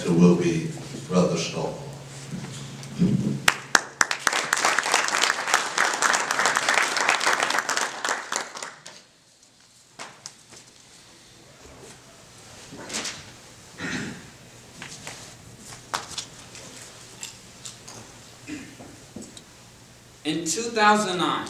director will be Brother Stoll. In 2009,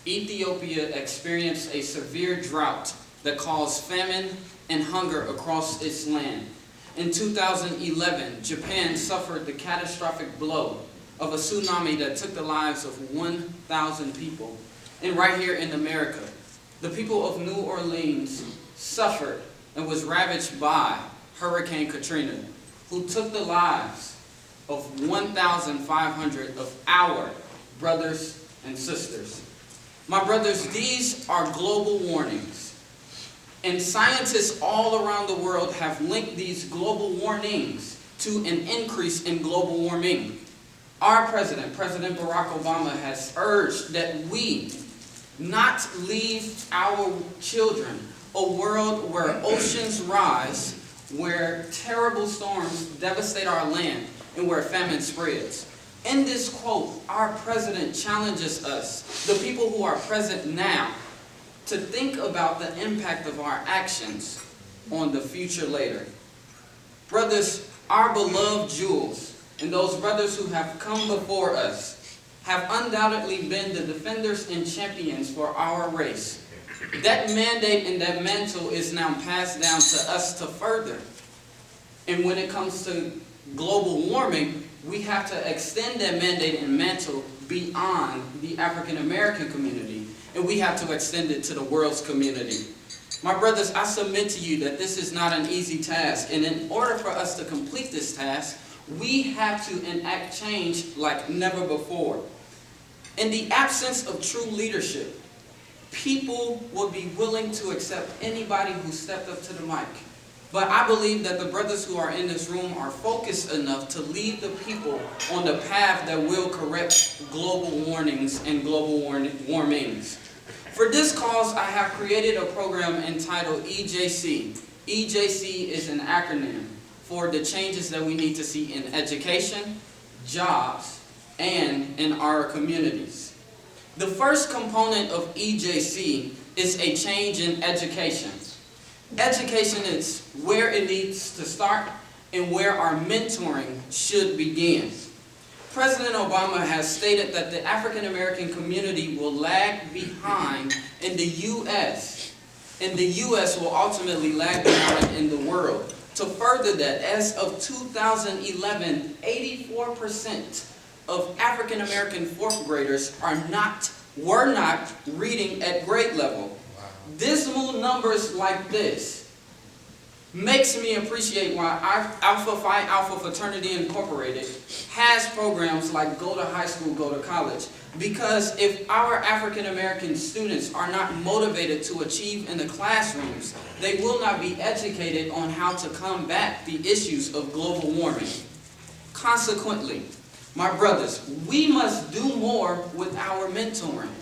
Ethiopia experienced a severe drought that caused famine and hunger across its land. In 2011, Japan suffered the catastrophic blow of a tsunami that took the lives of 1,000 people. And right here in America, the people of New Orleans suffered and was ravaged by Hurricane Katrina, who took the lives of 1,500 of our brothers and sisters. My brothers, these are global warnings. And scientists all around the world have linked these global warnings to an increase in global warming. Our president, President Barack Obama, has urged that we not leave our children a world where oceans rise, where terrible storms devastate our land, and where famine spreads. In this quote, our president challenges us, the people who are present now, to think about the impact of our actions on the future later. Brothers, our beloved jewels, and those brothers who have come before us, have undoubtedly been the defenders and champions for our race. That mandate and that mantle is now passed down to us to further. And when it comes to global warming, we have to extend that mandate and mantle beyond the African American community, and we have to extend it to the world's community. My brothers, I submit to you that this is not an easy task, and in order for us to complete this task, we have to enact change like never before. In the absence of true leadership, people will be willing to accept anybody who stepped up to the mic. But I believe that the brothers who are in this room are focused enough to lead the people on the path that will correct global warnings and global warmings. For this cause, I have created a program entitled EJC. EJC is an acronym for the changes that we need to see in education, jobs, and in our communities. The first component of EJC is a change in education. Education is where it needs to start and where our mentoring should begin. President Obama has stated that the African American community will lag behind in the U.S. and the U.S. will ultimately lag behind in the world. To further that, as of 2011, 84% of African American fourth graders were not reading at grade level. Dismal numbers like this makes me appreciate why Alpha Phi Alpha Fraternity Incorporated has programs like Go to High School, Go to College. Because if our African American students are not motivated to achieve in the classrooms, they will not be educated on how to combat the issues of global warming. Consequently, my brothers, we must do more with our mentoring.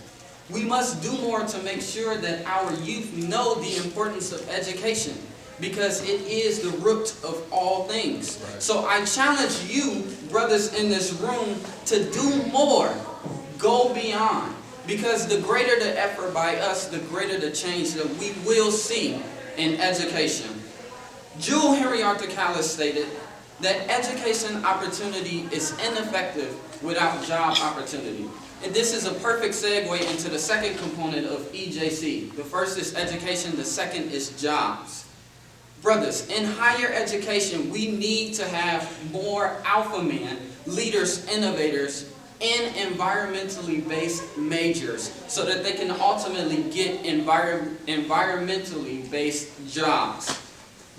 We must do more to make sure that our youth know the importance of education, because it is the root of all things. Right. So I challenge you, brothers in this room, to do more, go beyond, because the greater the effort by us, the greater the change that we will see in education. Jewel Henry Arthur Callis stated that education opportunity is ineffective without job opportunity. And this is a perfect segue into the second component of EJC. The first is education, the second is jobs. Brothers, in higher education, we need to have more alpha men, leaders, innovators, in environmentally based majors so that they can ultimately get environmentally based jobs.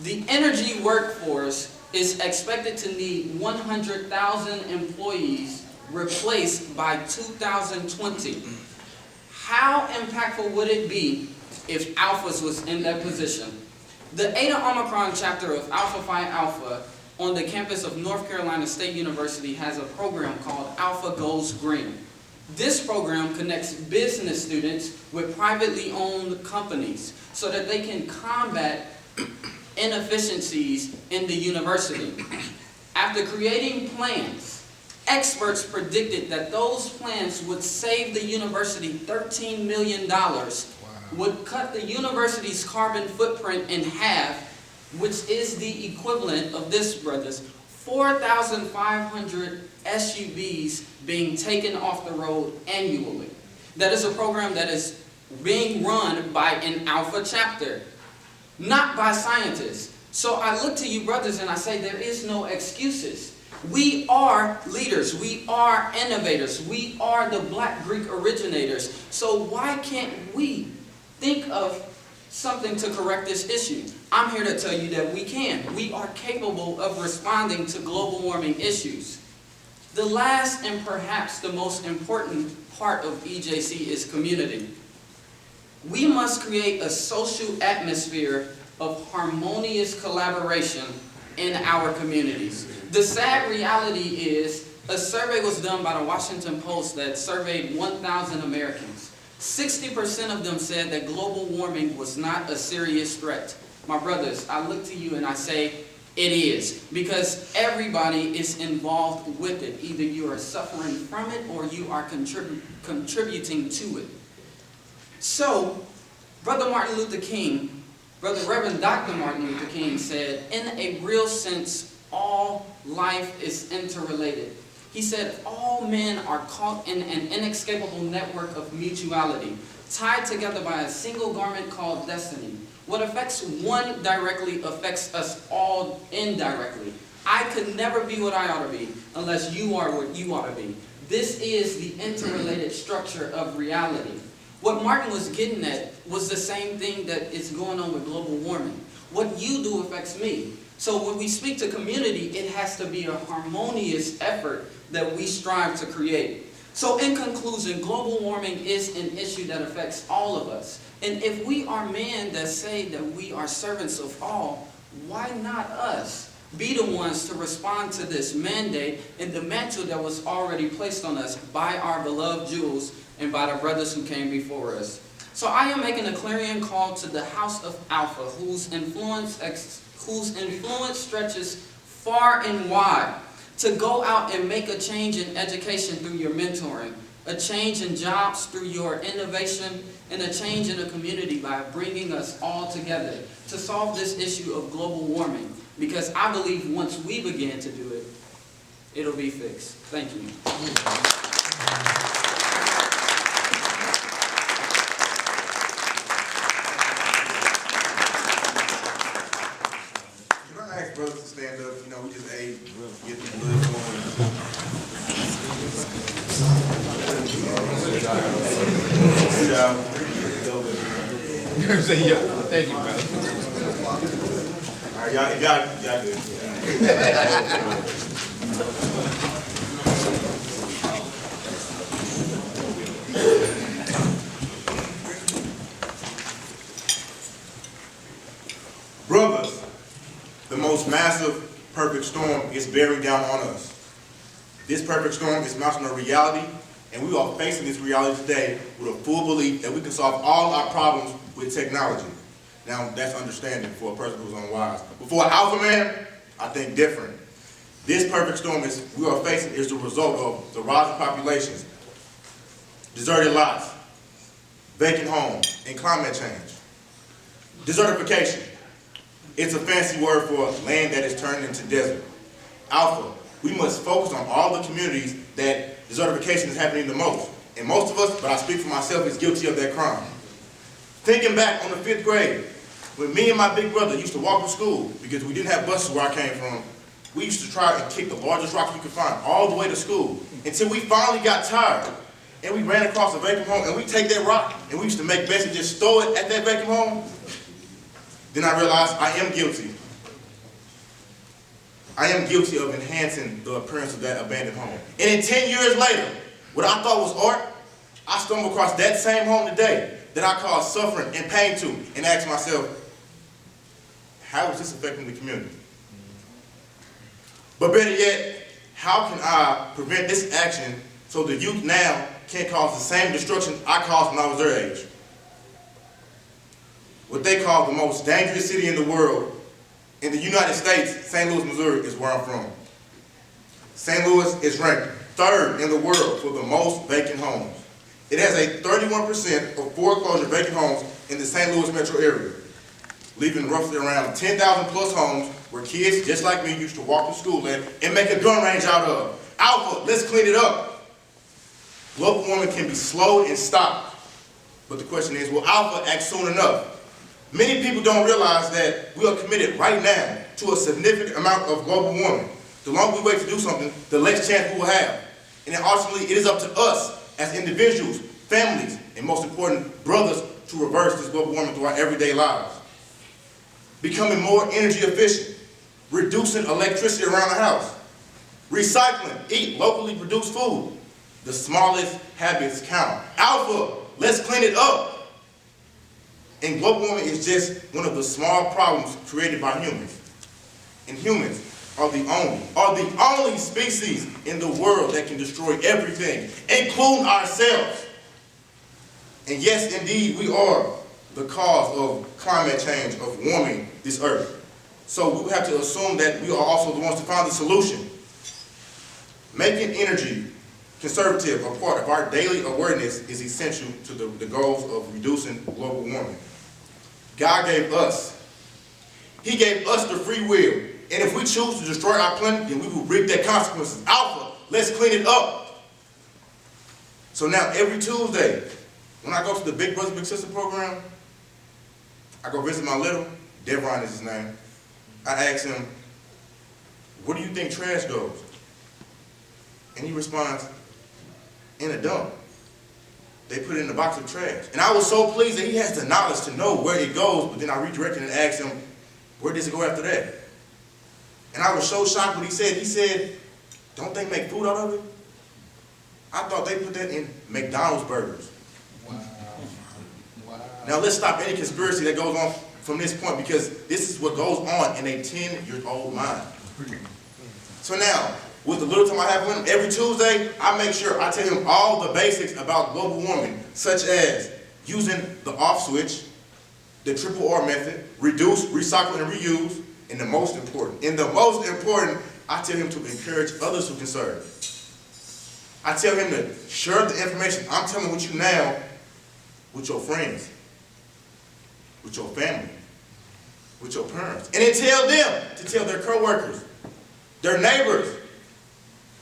The energy workforce is expected to need 100,000 employees replaced by 2020. How impactful would it be if Alphas was in that position? The Eta Omicron chapter of Alpha Phi Alpha on the campus of North Carolina State University has a program called Alpha Goes Green. This program connects business students with privately owned companies so that they can combat inefficiencies in the university. After creating plans, experts predicted that those plans would save the university $13 million, would cut the university's carbon footprint in half, which is the equivalent of this, brothers, 4,500 SUVs being taken off the road annually. That is a program that is being run by an Alpha chapter, not by scientists. So I look to you, brothers, and I say there is no excuses. We are leaders. We are innovators. We are the Black Greek originators. So why can't we think of something to correct this issue? I'm here to tell you that we can. We are capable of responding to global warming issues. The last and perhaps the most important part of EJC is community. We must create a social atmosphere of harmonious collaboration in our communities. The sad reality is, a survey was done by the Washington Post that surveyed 1,000 Americans. 60% of them said that global warming was not a serious threat. My brothers, I look to you and I say, it is. Because everybody is involved with it. Either you are suffering from it or you are contributing to it. So, Brother Martin Luther King, Reverend Dr. Martin Luther King said, in a real sense, all life is interrelated. He said, all men are caught in an inescapable network of mutuality, tied together by a single garment called destiny. What affects one directly affects us all indirectly. I could never be what I ought to be unless you are what you ought to be. This is the interrelated structure of reality. What Martin was getting at was the same thing that is going on with global warming. What you do affects me. So when we speak to community, it has to be a harmonious effort that we strive to create. So in conclusion, global warming is an issue that affects all of us. And if we are men that say that we are servants of all, why not us be the ones to respond to this mandate and the mantle that was already placed on us by our beloved Jews and by the brothers who came before us? So I am making a clarion call to the House of Alpha, whose influence stretches far and wide, to go out and make a change in education through your mentoring, a change in jobs through your innovation, and a change in the community by bringing us all together to solve this issue of global warming. Because I believe once we begin to do it, it'll be fixed. Thank you. Brothers to stand up, you know, we just ate, get the blood going. Good job. Say yeah. Thank you, brother. All right, y'all good. Brothers, the most massive perfect storm is bearing down on us. This perfect storm is mounting a reality, and we are facing this reality today with a full belief that we can solve all our problems with technology. Now, that's understanding for a person who's unwise. But for an alpha man, I think different. This perfect storm we are facing is the result of the rising populations, deserted lots, vacant homes, and climate change. Desertification. It's a fancy word for land that is turned into desert. Alpha, we must focus on all the communities that desertification is happening the most. And most of us, but I speak for myself, is guilty of that crime. Thinking back on the 5th grade, when me and my big brother used to walk to school, because we didn't have buses where I came from, we used to try and kick the largest rocks we could find all the way to school, until we finally got tired. And we ran across a vacant home, and we take that rock, and we used to make mess and just throw it at that vacant home. Then I realized I am guilty. I am guilty of enhancing the appearance of that abandoned home. And then 10 years later, what I thought was art, I stumbled across that same home today that I caused suffering and pain to, and asked myself, how is this affecting the community? But better yet, how can I prevent this action so the youth now can't cause the same destruction I caused when I was their age? What they call the most dangerous city in the world, in the United States, St. Louis, Missouri, is where I'm from. St. Louis is ranked 3rd in the world for the most vacant homes. It has a 31% of foreclosure vacant homes in the St. Louis metro area, leaving roughly around 10,000 plus homes where kids, just like me, used to walk to school at and make a gun range out of. Alpha, let's clean it up. Global warming can be slowed and stopped. But the question is, will Alpha act soon enough? Many people don't realize that we are committed right now to a significant amount of global warming. The longer we wait to do something, the less chance we will have. And then ultimately, it is up to us as individuals, families, and most important, brothers, to reverse this global warming through our everyday lives. Becoming more energy efficient, reducing electricity around the house, recycling, eat locally produced food. The smallest habits count. Alpha, let's clean it up. And global warming is just one of the small problems created by humans. And humans are the only species in the world that can destroy everything, including ourselves. And yes, indeed, we are the cause of climate change, of warming this earth. So we have to assume that we are also the ones to find the solution. Making energy conservative a part of our daily awareness is essential to the goals of reducing global warming. God gave us. He gave us the free will. And if we choose to destroy our planet, then we will reap their consequences. Alpha, let's clean it up. So now every Tuesday, when I go to the Big Brother Big Sister program, I go visit my little, Devron is his name. I ask him, where do you think trash goes? And he responds, in a dump. They put it in the box of trash. And I was so pleased that he has the knowledge to know where it goes, but then I redirected and asked him, where does it go after that? And I was so shocked when he said, don't they make food out of it? I thought they put that in McDonald's burgers. Wow. Wow. Now let's stop any conspiracy that goes on from this point, because this is what goes on in a 10-year-old mind. So now, with the little time I have with him, every Tuesday, I make sure I tell him all the basics about global warming, such as using the off switch, the triple R method, reduce, recycle, and reuse, and the most important, I tell him to encourage others to conserve. I tell him to share the information I'm telling with you now with your friends, with your family, with your parents, and then tell them to tell their co-workers, their neighbors,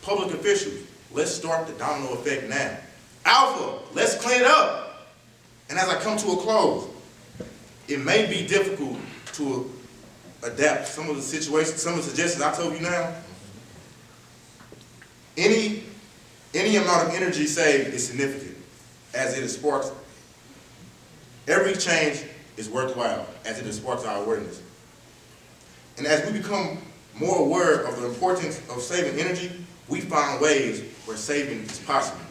public officials. Let's start the domino effect now. Alpha, let's clean it up. And as I come to a close, it may be difficult to adapt some of the situations, some of the suggestions I told you now. Any amount of energy saved is significant, as it sparks. Every change is worthwhile, as it sparks our awareness. And as we become more aware of the importance of saving energy, we find ways where saving is possible.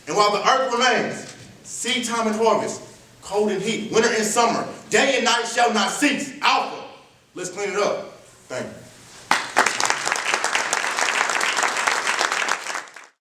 And while the earth remains, seed time and harvest, cold and heat, winter and summer, day and night shall not cease. Alpha, let's clean it up. Thank you.